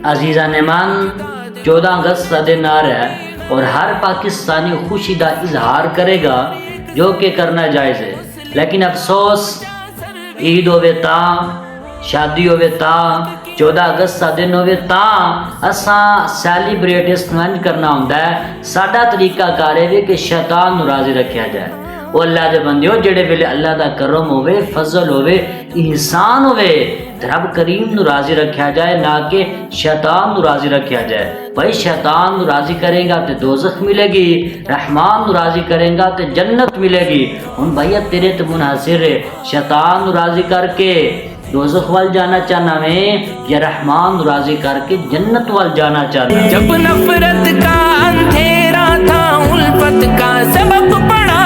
عزیزان ایمان 14 اگست کا دن آ رہا ہے اور ہر پاکستانی خوشی کا اظہار کرے گا جو کہ کرنا جائز ہے، لیکن افسوس عید ہوئے تاں شادی ہوئے تاں 14 اگست کا دن ہوئے تاں اساں سیلیبریٹ اس نہیں کرنا ہوتا ہے۔ ساڈا طریقہ کار ہے کہ شیطان نو راضی رکھیا جائے۔ وہ اللہ دے بندیو جڑے ویلے اللہ دا کرم ہوئے، فضل ہوئے، احسان ہوئے، رب کریم نو راضی رکھیا جائے، نہ کہ شیطان نو راضی رکھیا جائے۔ بھائی شیطان نو راضی کرے گا تے دوزخ ملے گی، رحمان نو راضی کرے گا تے جنت ملے گی۔ ہن بھائی تیرے تے منحصر ہے، شیطان نو راضی کر کے دوزخ وال جانا چاہنا میں یا رحمان نو راضی کر کے جنت وال جانا چاہنا۔ جب نفرت کا اندھیرا تھا، الفت کا سبق پڑھا